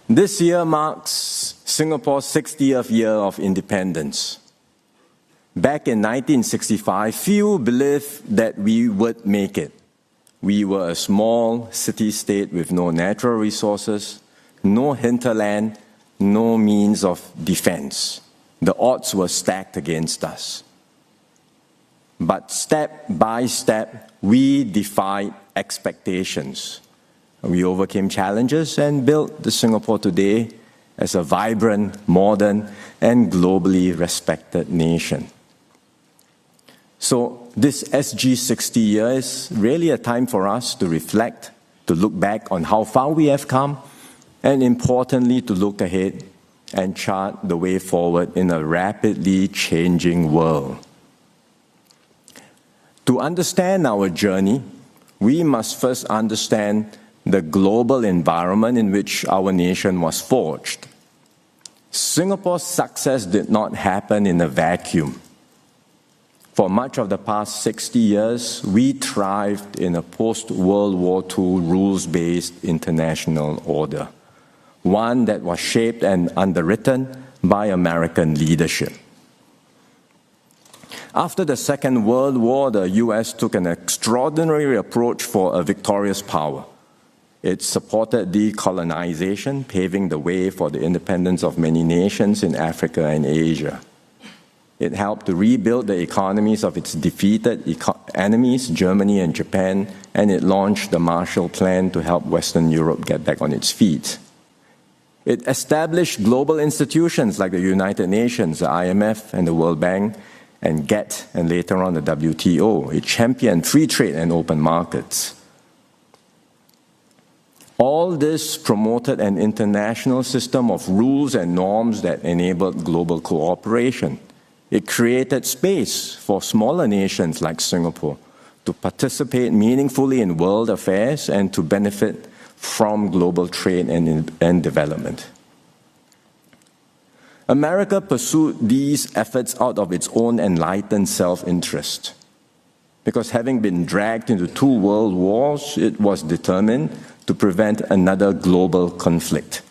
This year marks Singapore's 60th year of independence. Back in 1965, few believed that we would make it. We were a small city-state with no natural resources, no hinterland, no means of defense. The odds were stacked against us. But step by step, we defied expectations. We overcame challenges and built the Singapore today as a vibrant, modern, and globally respected nation. So this SG 60 year is really a time for us to reflect, to look back on how far we have come, and importantly, to look ahead and chart the way forward in a rapidly changing world. To understand our journey, we must first understand the global environment in which our nation was forged. Singapore's success did not happen in a vacuum. For much of the past 60 years, we thrived in a post-World War II rules-based international order, one that was shaped and underwritten by American leadership. After the Second World War, the US took an extraordinary approach for a victorious power. It supported decolonization, paving the way for the independence of many nations in Africa and Asia. It helped to rebuild the economies of its defeated enemies, Germany and Japan, and it launched the Marshall Plan to help Western Europe get back on its feet. It established global institutions like the United Nations, the IMF, and the World Bank, and GATT, and later on the WTO. It championed free trade and open markets. All this promoted an international system of rules and norms that enabled global cooperation. It created space for smaller nations like Singapore to participate meaningfully in world affairs and to benefit from global trade and development. America pursued these efforts out of its own enlightened self-interest. Because having been dragged into 2 world wars, it was determined to prevent another global conflict.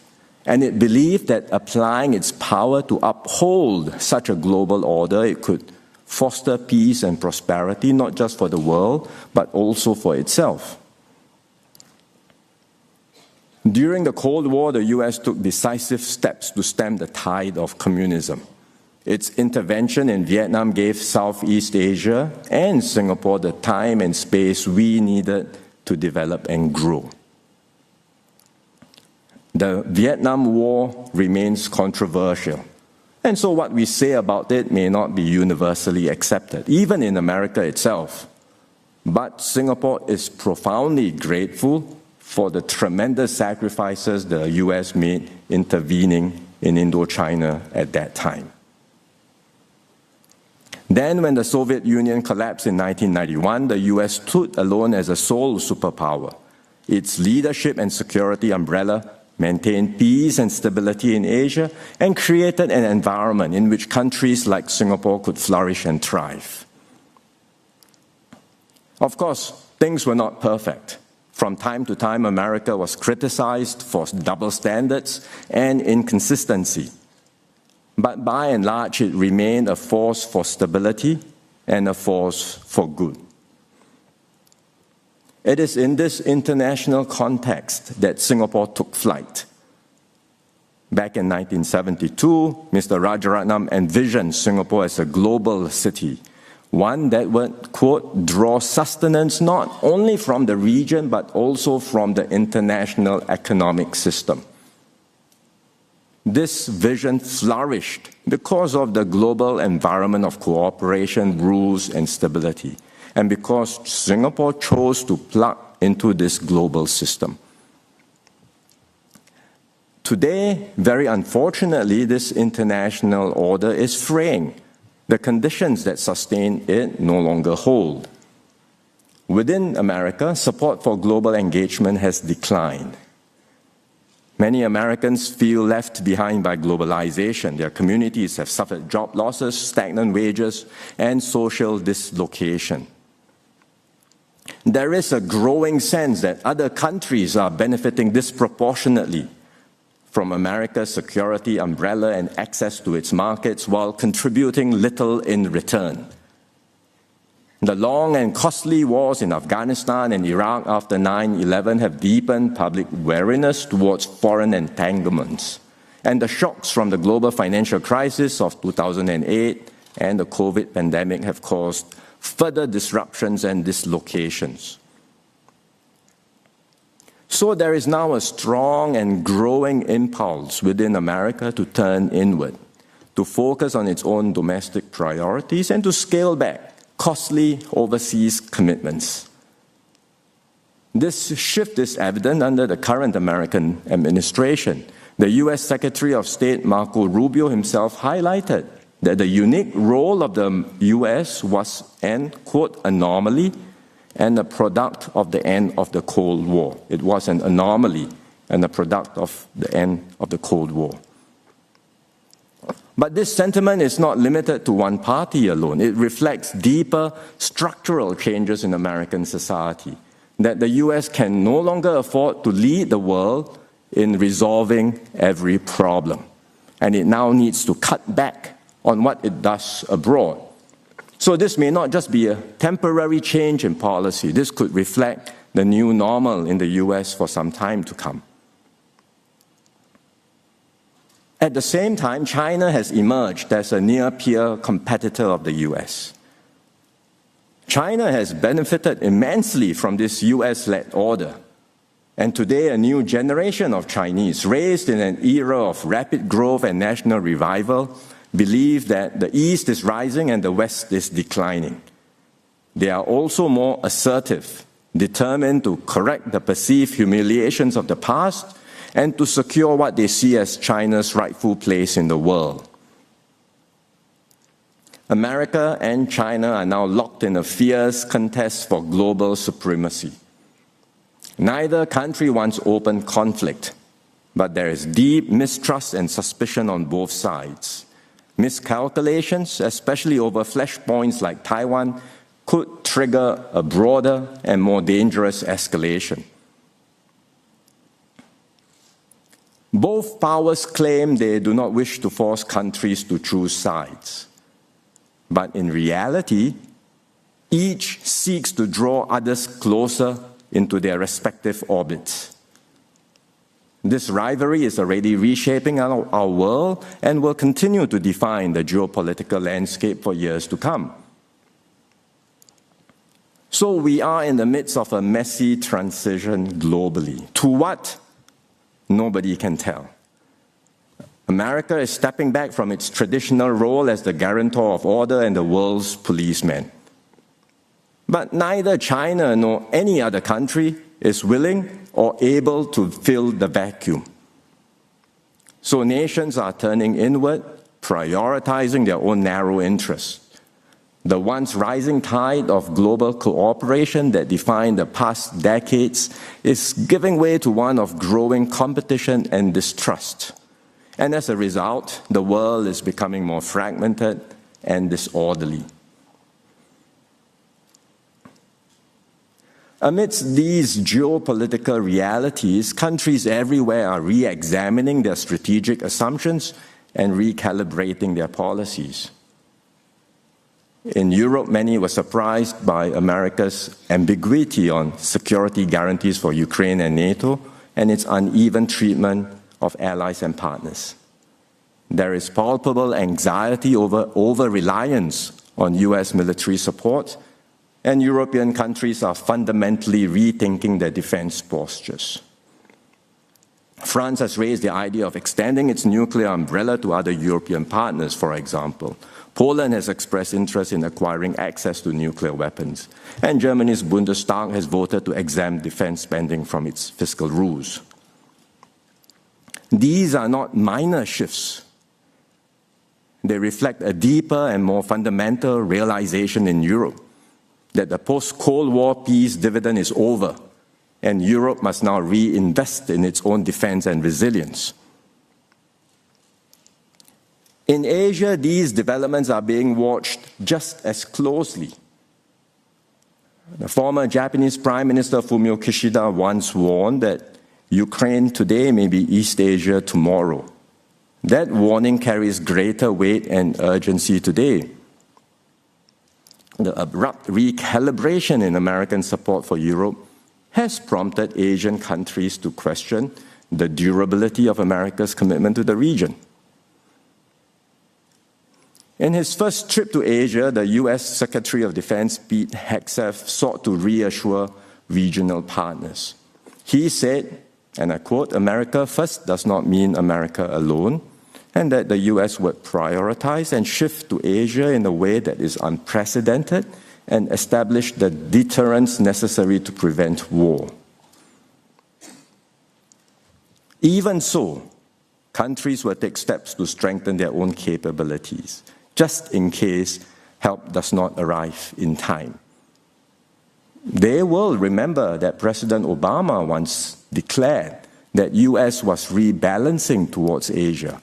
And it believed that applying its power to uphold such a global order, it could foster peace and prosperity, not just for the world, but also for itself. During the Cold War, the US took decisive steps to stem the tide of communism. Its intervention in Vietnam gave Southeast Asia and Singapore the time and space we needed to develop and grow. The Vietnam War remains controversial, and so what we say about it may not be universally accepted, even in America itself. But Singapore is profoundly grateful for the tremendous sacrifices the US made intervening in Indochina at that time. Then, when the Soviet Union collapsed in 1991, the US stood alone as a sole superpower. Its leadership and security umbrella maintained peace and stability in Asia and created an environment in which countries like Singapore could flourish and thrive. Of course, things were not perfect. From time to time, America was criticized for double standards and inconsistency. But by and large, it remained a force for stability and a force for good. It is in this international context that Singapore took flight. Back in 1972, Mr. Rajaratnam envisioned Singapore as a global city, one that would, quote, draw sustenance not only from the region, but also from the international economic system. This vision flourished because of the global environment of cooperation, rules, and stability, and because Singapore chose to plug into this global system. Today, very unfortunately, this international order is fraying. The conditions that sustain it no longer hold. Within America, support for global engagement has declined. Many Americans feel left behind by globalization. Their communities have suffered job losses, stagnant wages, and social dislocation. There is a growing sense that other countries are benefiting disproportionately from America's security umbrella and access to its markets while contributing little in return. The long and costly wars in Afghanistan and Iraq after 9/11 have deepened public wariness towards foreign entanglements. And the shocks from the global financial crisis of 2008 and the COVID pandemic have caused further disruptions and dislocations. So there is now a strong and growing impulse within America to turn inward, to focus on its own domestic priorities and to scale back costly overseas commitments. This shift is evident under the current American administration. The US Secretary of State Marco Rubio himself highlighted that the unique role of the US was an, quote, anomaly and a product of the end of the Cold War. It was an anomaly and a product of the end of the Cold War. But this sentiment is not limited to one party alone. It reflects deeper structural changes in American society, that the US can no longer afford to lead the world in resolving every problem. And it now needs to cut back on what it does abroad. So this may not just be a temporary change in policy. This could reflect the new normal in the US for some time to come. At the same time, China has emerged as a near-peer competitor of the US. China has benefited immensely from this US-led order. And today, a new generation of Chinese, raised in an era of rapid growth and national revival, believe that the East is rising and the West is declining. They are also more assertive, determined to correct the perceived humiliations of the past and to secure what they see as China's rightful place in the world. America and China are now locked in a fierce contest for global supremacy. Neither country wants open conflict, but there is deep mistrust and suspicion on both sides. Miscalculations, especially over flashpoints like Taiwan, could trigger a broader and more dangerous escalation. Both powers claim they do not wish to force countries to choose sides. But in reality, each seeks to draw others closer into their respective orbits. This rivalry is already reshaping our world and will continue to define the geopolitical landscape for years to come. So we are in the midst of a messy transition globally. To what? Nobody can tell. America is stepping back from its traditional role as the guarantor of order and the world's policeman. But neither China nor any other country is willing or able to fill the vacuum. So nations are turning inward, prioritizing their own narrow interests. The once rising tide of global cooperation that defined the past decades is giving way to one of growing competition and distrust. And as a result, the world is becoming more fragmented and disorderly. Amidst these geopolitical realities, countries everywhere are re-examining their strategic assumptions and recalibrating their policies. In Europe, many were surprised by America's ambiguity on security guarantees for Ukraine and NATO and its uneven treatment of allies and partners. There is palpable anxiety over reliance on US military support, and European countries are fundamentally rethinking their defense postures. France has raised the idea of extending its nuclear umbrella to other European partners, for example. Poland has expressed interest in acquiring access to nuclear weapons, and Germany's Bundestag has voted to exempt defense spending from its fiscal rules. These are not minor shifts. They reflect a deeper and more fundamental realization in Europe that the post-Cold War peace dividend is over, and Europe must now reinvest in its own defense and resilience. In Asia, these developments are being watched just as closely. The former Japanese Prime Minister Fumio Kishida once warned that Ukraine today may be East Asia tomorrow. That warning carries greater weight and urgency today. The abrupt recalibration in American support for Europe has prompted Asian countries to question the durability of America's commitment to the region. In his first trip to Asia, the U.S. Secretary of Defense Pete Hegseth sought to reassure regional partners. He said, and I quote, "America first does not mean America alone," and that the U.S. would prioritize and shift to Asia in a way that is unprecedented and establish the deterrence necessary to prevent war. Even so, countries will take steps to strengthen their own capabilities, just in case help does not arrive in time. They will remember that President Obama once declared that U.S. was rebalancing towards Asia,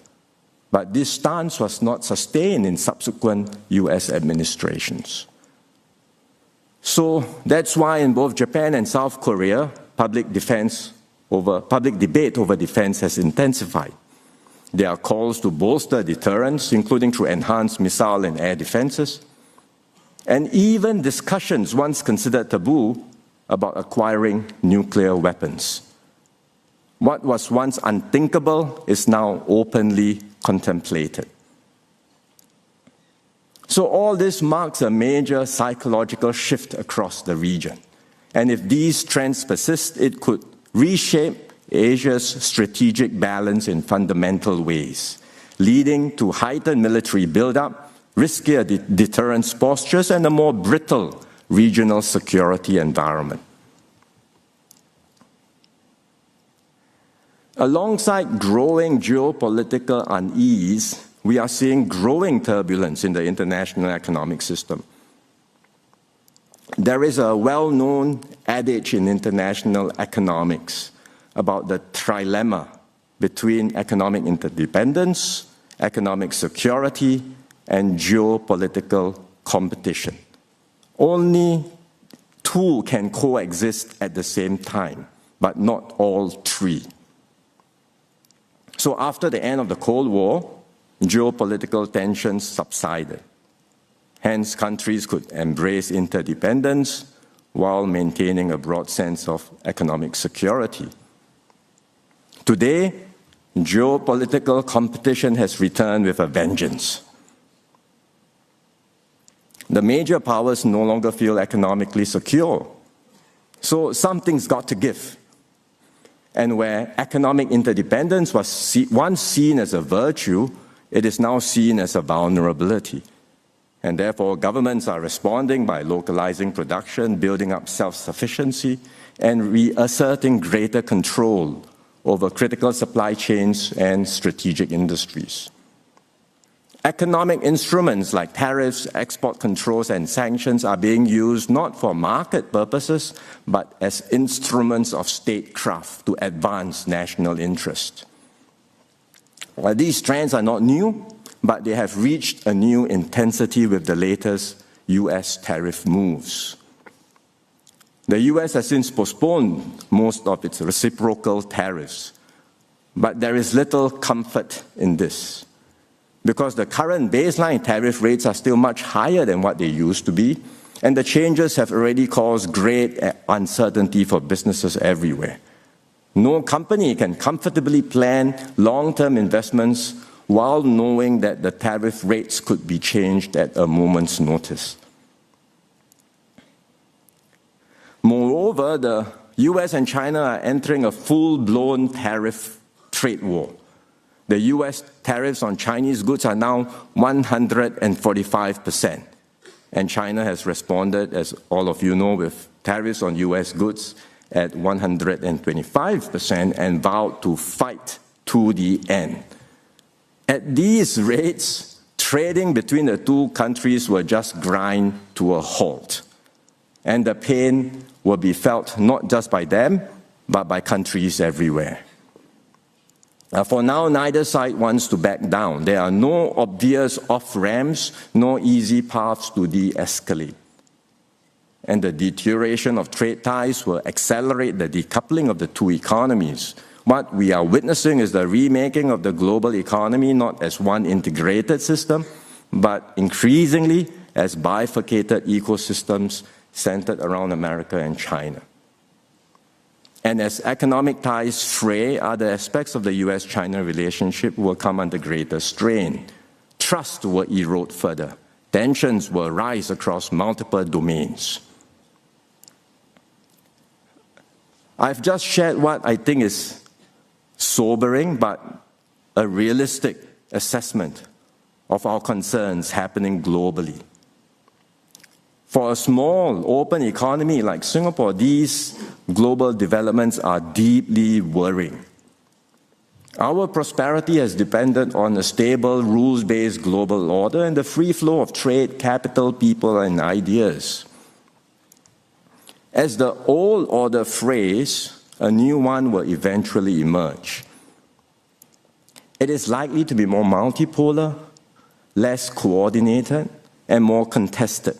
but this stance was not sustained in subsequent U.S. administrations. So that's why in both Japan and South Korea, public debate over defense has intensified. There are calls to bolster deterrence, including through enhanced missile and air defenses, and even discussions once considered taboo about acquiring nuclear weapons. What was once unthinkable is now openly contemplated. So all this marks a major psychological shift across the region. And if these trends persist, it could reshape Asia's strategic balance in fundamental ways, leading to heightened military buildup, riskier deterrence postures, and a more brittle regional security environment. Alongside growing geopolitical unease, we are seeing growing turbulence in the international economic system. There is a well-known adage in international economics about the trilemma between economic interdependence, economic security, and geopolitical competition. Only two can coexist at the same time, but not all three. So after the end of the Cold War, geopolitical tensions subsided. Hence, countries could embrace interdependence while maintaining a broad sense of economic security. Today, geopolitical competition has returned with a vengeance. The major powers no longer feel economically secure. So something's got to give. And where economic interdependence was once seen as a virtue, it is now seen as a vulnerability. And therefore, governments are responding by localizing production, building up self-sufficiency, and reasserting greater control over critical supply chains and strategic industries. Economic instruments like tariffs, export controls, and sanctions are being used not for market purposes, but as instruments of statecraft to advance national interest. Well, these trends are not new, but they have reached a new intensity with the latest U.S. tariff moves. The U.S. has since postponed most of its reciprocal tariffs, but there is little comfort in this, because the current baseline tariff rates are still much higher than what they used to be, and the changes have already caused great uncertainty for businesses everywhere. No company can comfortably plan long-term investments while knowing that the tariff rates could be changed at a moment's notice. Moreover, the US and China are entering a full-blown tariff trade war. The US tariffs on Chinese goods are now 145%. And China has responded, as all of you know, with tariffs on US goods at 125% and vowed to fight to the end. At these rates, trading between the two countries will just grind to a halt. And the pain will be felt not just by them, but by countries everywhere. For now, neither side wants to back down. There are no obvious off-ramps, no easy paths to de-escalate. and the deterioration of trade ties will accelerate the decoupling of the two economies. What we are witnessing is the remaking of the global economy not as one integrated system, but increasingly as bifurcated ecosystems centered around America and China. And as economic ties fray, other aspects of the US-China relationship will come under greater strain. Trust will erode further. Tensions will rise across multiple domains. I've just shared what I think is sobering but a realistic assessment of our concerns happening globally. For a small, open economy like Singapore, these global developments are deeply worrying. Our prosperity has depended on a stable, rules-based global order and the free flow of trade, capital, people, and ideas. As the old order frays, a new one will eventually emerge. It is likely to be more multipolar, less coordinated, and more contested.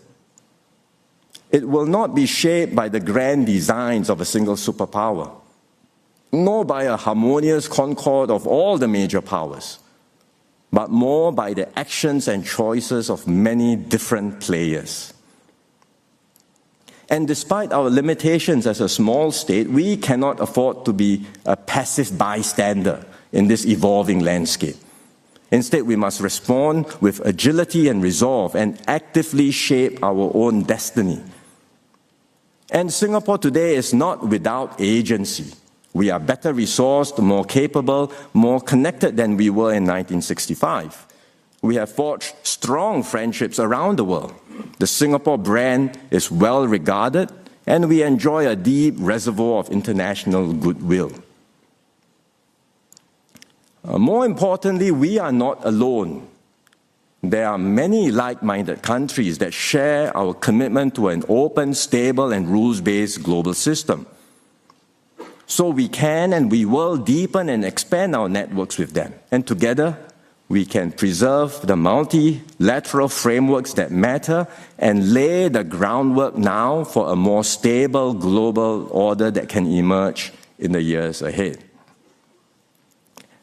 It will not be shaped by the grand designs of a single superpower, nor by a harmonious concord of all the major powers, but more by the actions and choices of many different players. And despite our limitations as a small state, we cannot afford to be a passive bystander in this evolving landscape. Instead, we must respond with agility and resolve and actively shape our own destiny. And Singapore today is not without agency. We are better resourced, more capable, more connected than we were in 1965. We have forged strong friendships around the world. The Singapore brand is well regarded, and we enjoy a deep reservoir of international goodwill. More importantly, we are not alone. There are many like-minded countries that share our commitment to an open, stable, and rules-based global system. So we can and we will deepen and expand our networks with them. And together, we can preserve the multilateral frameworks that matter and lay the groundwork now for a more stable global order that can emerge in the years ahead.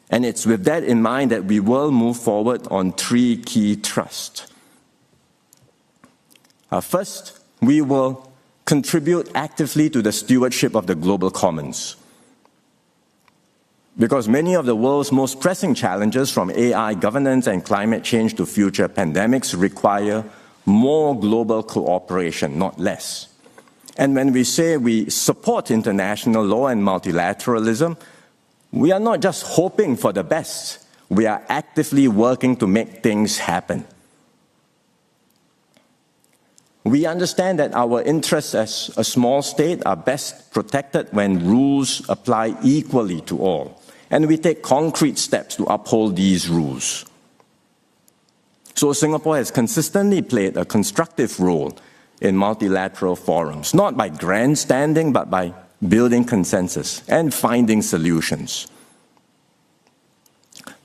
And it's with that in mind that we will move forward on three key thrusts. First, we will contribute actively to the stewardship of the global commons. Because many of the world's most pressing challenges, from AI governance and climate change to future pandemics, require more global cooperation, not less. And when we say we support international law and multilateralism, we are not just hoping for the best. We are actively working to make things happen. We understand that our interests as a small state are best protected when rules apply equally to all, and we take concrete steps to uphold these rules. So Singapore has consistently played a constructive role in multilateral forums, not by grandstanding, but by building consensus and finding solutions.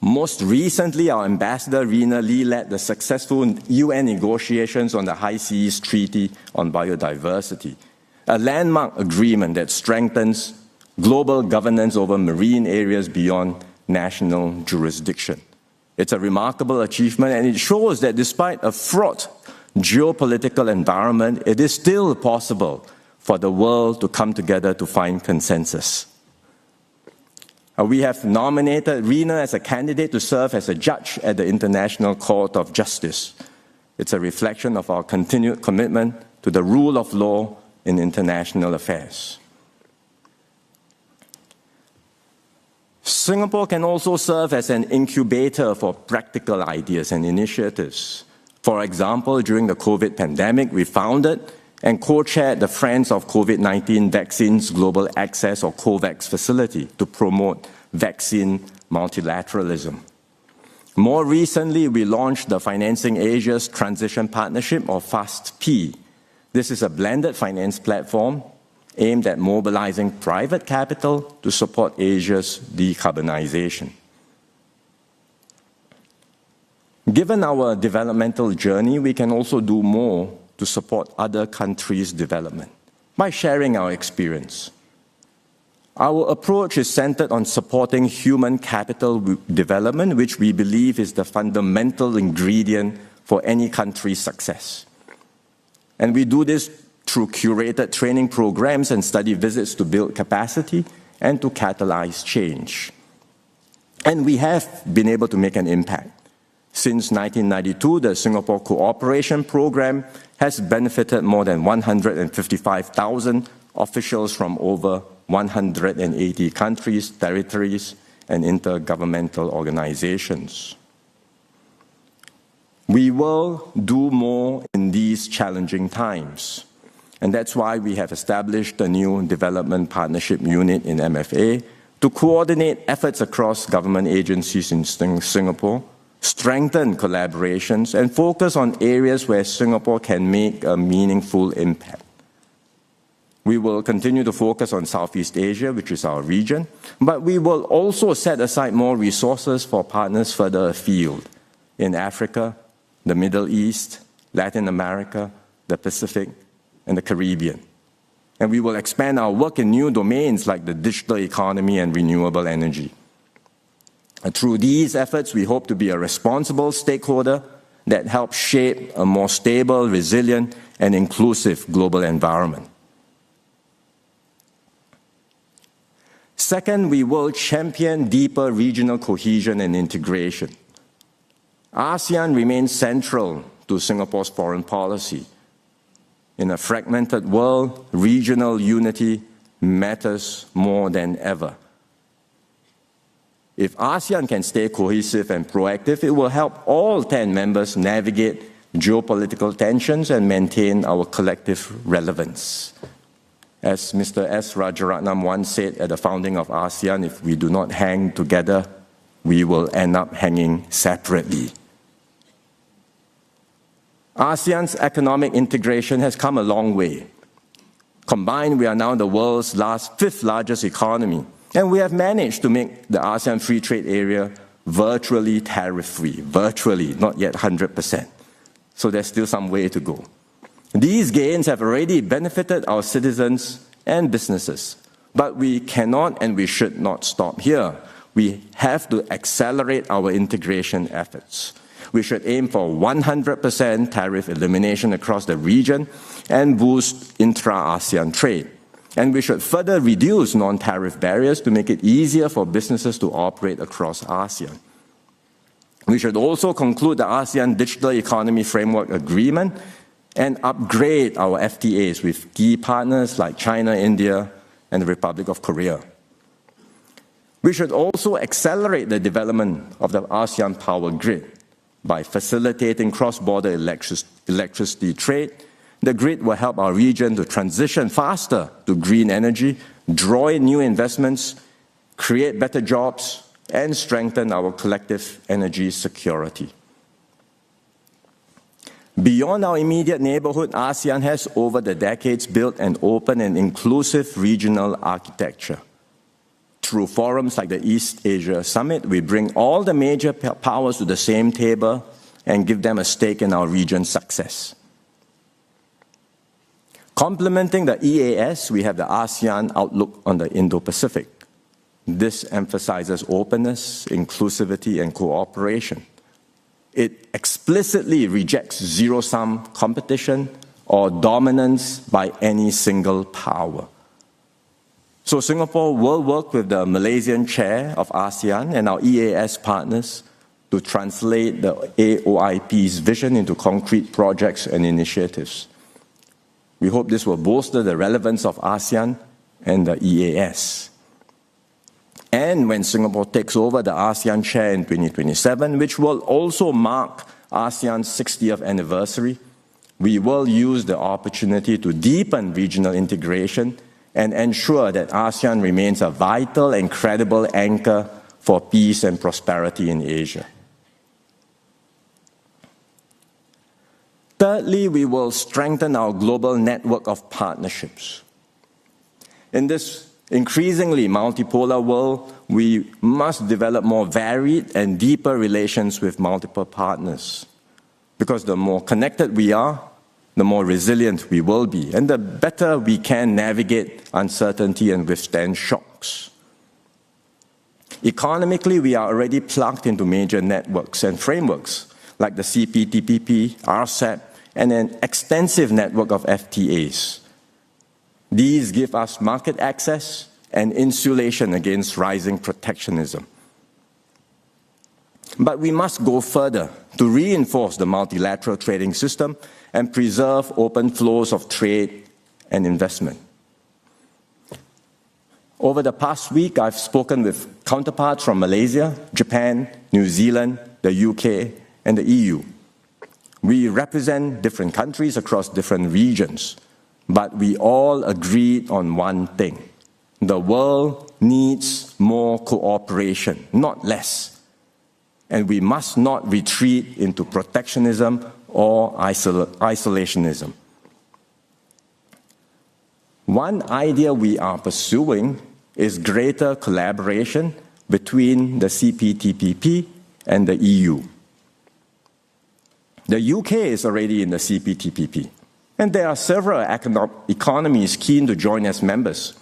Most recently, our ambassador, Rina Lee, led the successful UN negotiations on the High Seas Treaty on Biodiversity, a landmark agreement that strengthens global governance over marine areas beyond national jurisdiction. It's a remarkable achievement, and it shows that despite a fraught geopolitical environment, it is still possible for the world to come together to find consensus. We have nominated Rina as a candidate to serve as a judge at the International Court of Justice. It's a reflection of our continued commitment to the rule of law in international affairs. Singapore can also serve as an incubator for practical ideas and initiatives. For example, during the COVID pandemic, we founded and co-chaired the Friends of COVID-19 Vaccines Global Access, or COVAX, facility to promote vaccine multilateralism. More recently, we launched the Financing Asia's Transition Partnership, or FAST-P. This is a blended finance platform aimed at mobilizing private capital to support Asia's decarbonization. Given our developmental journey, we can also do more to support other countries' development by sharing our experience. Our approach is centered on supporting human capital development, which we believe is the fundamental ingredient for any country's success. And we do this through curated training programs and study visits to build capacity and to catalyze change. And we have been able to make an impact. Since 1992, the Singapore Cooperation Program has benefited more than 155,000 officials from over 180 countries, territories, and intergovernmental organizations. We will do more in these challenging times. And that's why we have established a new development partnership unit in MFA to coordinate efforts across government agencies in Singapore, strengthen collaborations, and focus on areas where Singapore can make a meaningful impact. We will continue to focus on Southeast Asia, which is our region, but we will also set aside more resources for partners further afield in Africa, the Middle East, Latin America, the Pacific, and the Caribbean. And we will expand our work in new domains like the digital economy and renewable energy. And through these efforts, we hope to be a responsible stakeholder that helps shape a more stable, resilient, and inclusive global environment. Second, we will champion deeper regional cohesion and integration. ASEAN remains central to Singapore's foreign policy. In a fragmented world, regional unity matters more than ever. If ASEAN can stay cohesive and proactive, it will help all 10 members navigate geopolitical tensions and maintain our collective relevance. As Mr. S Rajaratnam once said at the founding of ASEAN, if we do not hang together, we will end up hanging separately. ASEAN's economic integration has come a long way. Combined, we are now the world's fifth largest economy, and we have managed to make the ASEAN Free Trade Area virtually tariff-free, virtually, not yet 100%. So there's still some way to go. These gains have already benefited our citizens and businesses, but we cannot and we should not stop here. We have to accelerate our integration efforts. We should aim for 100% tariff elimination across the region and boost intra-ASEAN trade. And we should further reduce non-tariff barriers to make it easier for businesses to operate across ASEAN. We should also conclude the ASEAN Digital Economy Framework Agreement and upgrade our FTAs with key partners like China, India, and the Republic of Korea. We should also accelerate the development of the ASEAN power grid by facilitating cross-border electricity trade. The grid will help our region to transition faster to green energy, draw in new investments, create better jobs, and strengthen our collective energy security. Beyond our immediate neighborhood, ASEAN has over the decades built an open and inclusive regional architecture. Through forums like the East Asia Summit, we bring all the major powers to the same table and give them a stake in our region's success. Complementing the EAS, we have the ASEAN Outlook on the Indo-Pacific. This emphasizes openness, inclusivity, and cooperation. It explicitly rejects zero-sum competition or dominance by any single power. So Singapore will work with the Malaysian chair of ASEAN and our EAS partners to translate the AOIP's vision into concrete projects and initiatives. We hope this will bolster the relevance of ASEAN and the EAS. And when Singapore takes over the ASEAN chair in 2027, which will also mark ASEAN's 60th anniversary, we will use the opportunity to deepen regional integration and ensure that ASEAN remains a vital and credible anchor for peace and prosperity in Asia. Thirdly, we will strengthen our global network of partnerships. In this increasingly multipolar world, we must develop more varied and deeper relations with multiple partners. Because the more connected we are, the more resilient we will be, and the better we can navigate uncertainty and withstand shocks. Economically, we are already plugged into major networks and frameworks like the CPTPP, RCEP, and an extensive network of FTAs. These give us market access and insulation against rising protectionism. But we must go further to reinforce the multilateral trading system and preserve open flows of trade and investment. Over the past week, I've spoken with counterparts from Malaysia, Japan, New Zealand, the UK, and the EU. We represent different countries across different regions, but we all agreed on one thing. The world needs more cooperation, not less. And we must not retreat into protectionism or isolationism. One idea we are pursuing is greater collaboration between the CPTPP and the EU. The UK is already in the CPTPP, and there are several economies keen to join as members.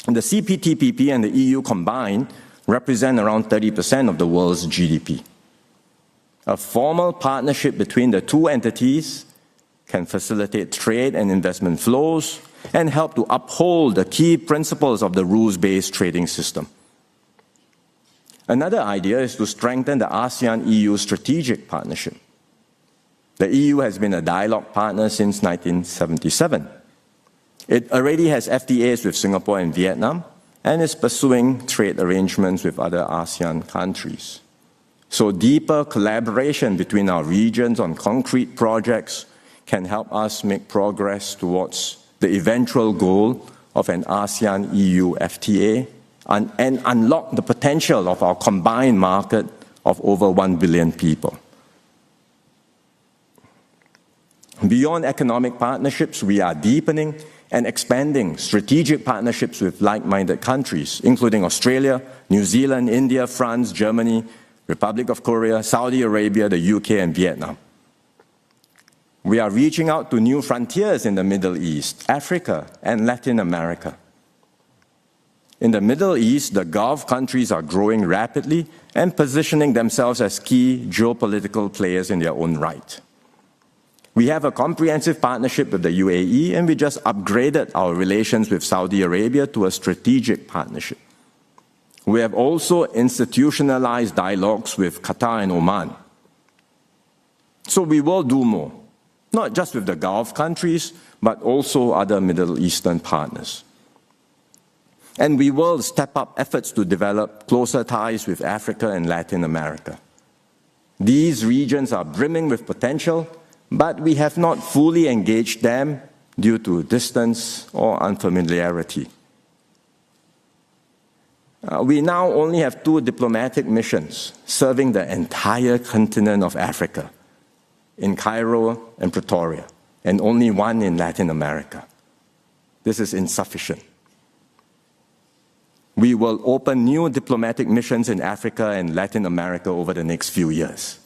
The CPTPP and the EU combined represent around 30% of the world's GDP. A formal partnership between the two entities can facilitate trade and investment flows and help to uphold the key principles of the rules-based trading system. Another idea is to strengthen the ASEAN-EU strategic partnership. The EU has been a dialogue partner since 1977. It already has FTAs with Singapore and Vietnam, and is pursuing trade arrangements with other ASEAN countries. So deeper collaboration between our regions on concrete projects can help us make progress towards the eventual goal of an ASEAN-EU FTA and unlock the potential of our combined market of over 1 billion people. Beyond economic partnerships, we are deepening and expanding strategic partnerships with like-minded countries, including Australia, New Zealand, India, France, Germany, Republic of Korea, Saudi Arabia, the UK, and Vietnam. We are reaching out to new frontiers in the Middle East, Africa, and Latin America. In the Middle East, the Gulf countries are growing rapidly and positioning themselves as key geopolitical players in their own right. We have a comprehensive partnership with the UAE, and we just upgraded our relations with Saudi Arabia to a strategic partnership. We have also institutionalized dialogues with Qatar and Oman. So we will do more, not just with the Gulf countries, but also other Middle Eastern partners. And we will step up efforts to develop closer ties with Africa and Latin America. These regions are brimming with potential, but we have not fully engaged them due to distance or unfamiliarity. We now only have 2 diplomatic missions serving the entire continent of Africa, in Cairo and Pretoria, and only 1 in Latin America. This is insufficient. We will open new diplomatic missions in Africa and Latin America over the next few years.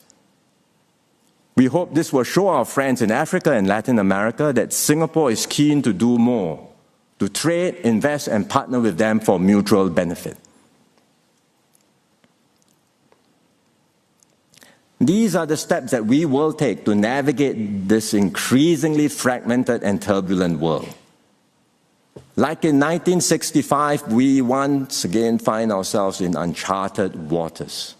We hope this will show our friends in Africa and Latin America that Singapore is keen to do more, to trade, invest, and partner with them for mutual benefit. These are the steps that we will take to navigate this increasingly fragmented and turbulent world. Like in 1965, we once again find ourselves in uncharted waters.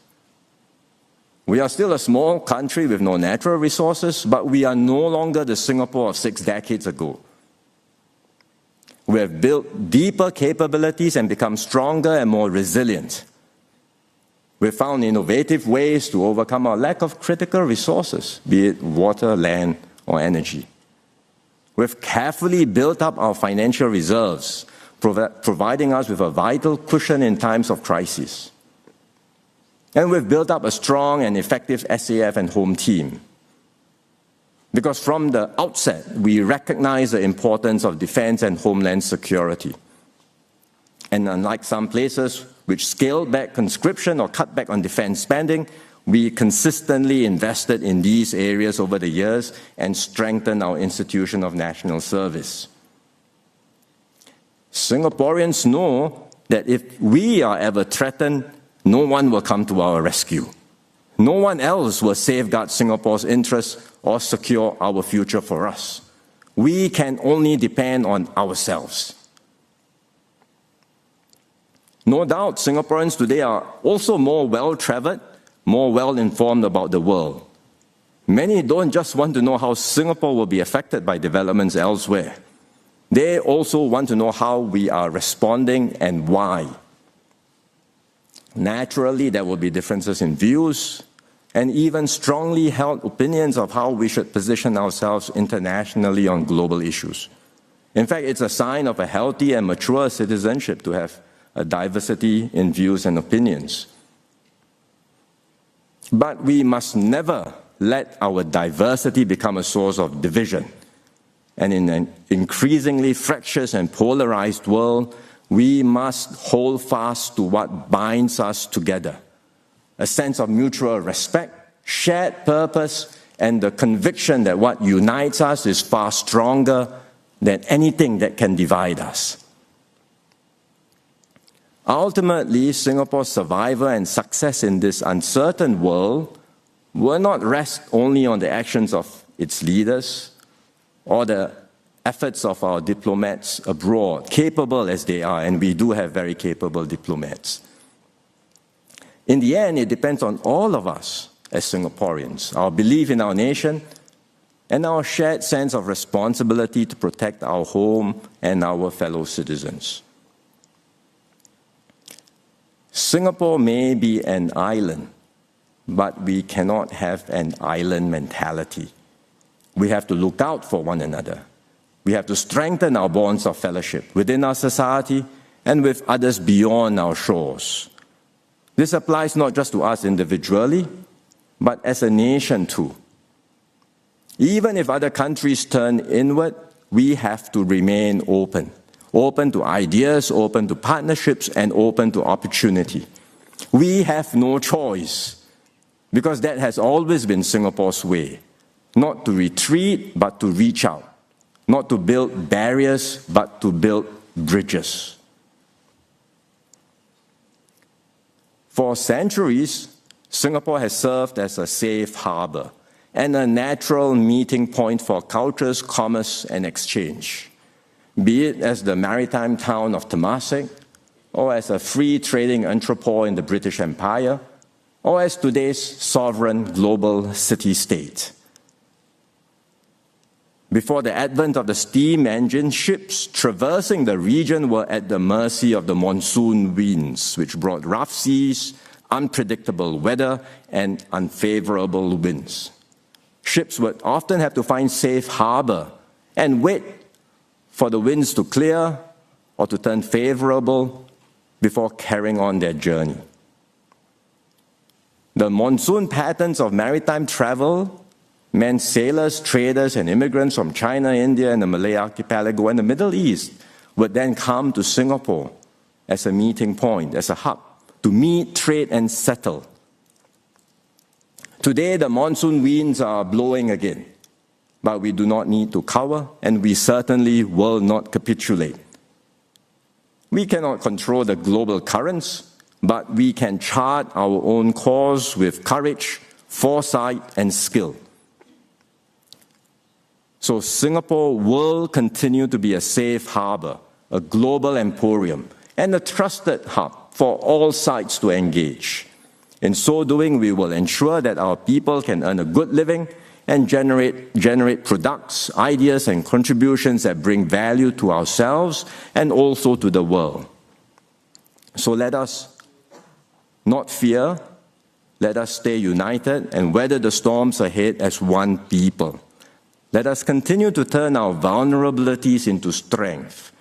We are still a small country with no natural resources, but we are no longer the Singapore of 6 decades ago. We have built deeper capabilities and become stronger and more resilient. We've found innovative ways to overcome our lack of critical resources, be it water, land, or energy. We've carefully built up our financial reserves, providing us with a vital cushion in times of crisis. And we've built up a strong and effective SAF and home team. Because from the outset, we recognize the importance of defense and homeland security. And unlike some places which scaled back conscription or cut back on defense spending, we consistently invested in these areas over the years and strengthened our institution of national service. Singaporeans know that if we are ever threatened, no one will come to our rescue. No one else will safeguard Singapore's interests or secure our future for us. We can only depend on ourselves. No doubt, Singaporeans today are also more well-traveled, more well-informed about the world. Many don't just want to know how Singapore will be affected by developments elsewhere. They also want to know how we are responding and why. Naturally, there will be differences in views and even strongly held opinions of how we should position ourselves internationally on global issues. In fact, it's a sign of a healthy and mature citizenship to have a diversity in views and opinions. But we must never let our diversity become a source of division. And in an increasingly fractious and polarized world, we must hold fast to what binds us together: a sense of mutual respect, shared purpose, and the conviction that what unites us is far stronger than anything that can divide us. Ultimately, Singapore's survival and success in this uncertain world will not rest only on the actions of its leaders or the efforts of our diplomats abroad, capable as they are, and we do have very capable diplomats. In the end, it depends on all of us as Singaporeans, our belief in our nation, and our shared sense of responsibility to protect our home and our fellow citizens. Singapore may be an island, but we cannot have an island mentality. We have to look out for one another. We have to strengthen our bonds of fellowship within our society and with others beyond our shores. This applies not just to us individually, but as a nation too. Even if other countries turn inward, we have to remain open to ideas, open to partnerships, and open to opportunity. We have no choice, because that has always been Singapore's way: not to retreat, but to reach out; not to build barriers, but to build bridges. For centuries, Singapore has served as a safe harbor and a natural meeting point for cultures, commerce, and exchange. Be it as the maritime town of Temasek, or as a free trading entrepôt in the British Empire, or as today's sovereign global city-state. Before the advent of the steam engine, ships traversing the region were at the mercy of the monsoon winds, which brought rough seas, unpredictable weather, and unfavorable winds. Ships would often have to find safe harbor and wait for the winds to clear or to turn favorable before carrying on their journey. The monsoon patterns of maritime travel meant sailors, traders, and immigrants from China, India, and the Malay archipelago and the Middle East would then come to Singapore as a meeting point, as a hub, to meet, trade, and settle. Today, the monsoon winds are blowing again, but we do not need to cower, and we certainly will not capitulate. We cannot control the global currents, but we can chart our own course with courage, foresight, and skill. So Singapore will continue to be a safe harbor, a global emporium, and a trusted hub for all sides to engage. In so doing, we will ensure that our people can earn a good living and generate products, ideas, and contributions that bring value to ourselves and also to the world. So let us not fear, let us stay united and weather the storms ahead as one people. Let us continue to turn our vulnerabilities into strength,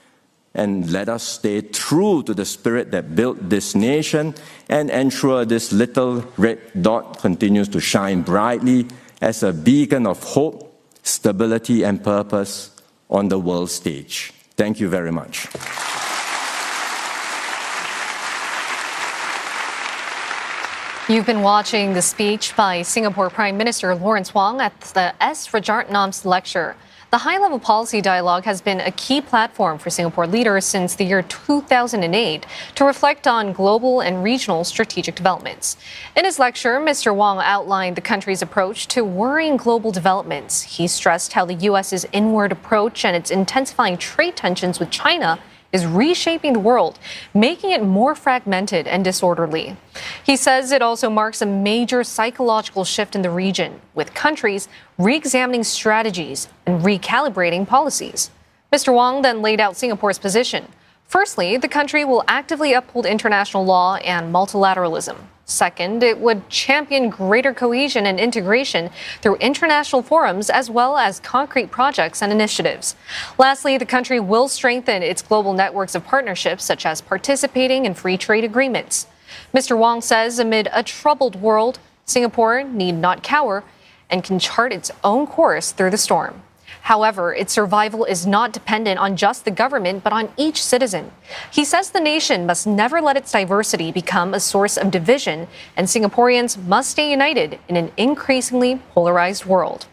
and let us stay true to the spirit that built this nation and ensure this little red dot continues to shine brightly as a beacon of hope, stability, and purpose on the world stage. Thank you very much. You've been watching the speech by Singapore Prime Minister Lawrence Wong at the S Rajaratnam Lecture. The high-level policy dialogue has been a key platform for Singapore leaders since the year 2008 to reflect on global and regional strategic developments. In his lecture, Mr. Wong outlined the country's approach to worrying global developments. He stressed how the U.S.'s inward approach and its intensifying trade tensions with China is reshaping the world, making it more fragmented and disorderly. He says it also marks a major psychological shift in the region, with countries re-examining strategies and recalibrating policies. Mr. Wong then laid out Singapore's position. Firstly, the country will actively uphold international law and multilateralism. Second, it would champion greater cohesion and integration through international forums as well as concrete projects and initiatives. Lastly, the country will strengthen its global networks of partnerships, such as participating in free trade agreements. Mr. Wong says amid a troubled world, Singapore need not cower and can chart its own course through the storm. However, its survival is not dependent on just the government, but on each citizen. He says the nation must never let its diversity become a source of division, and Singaporeans must stay united in an increasingly polarized world.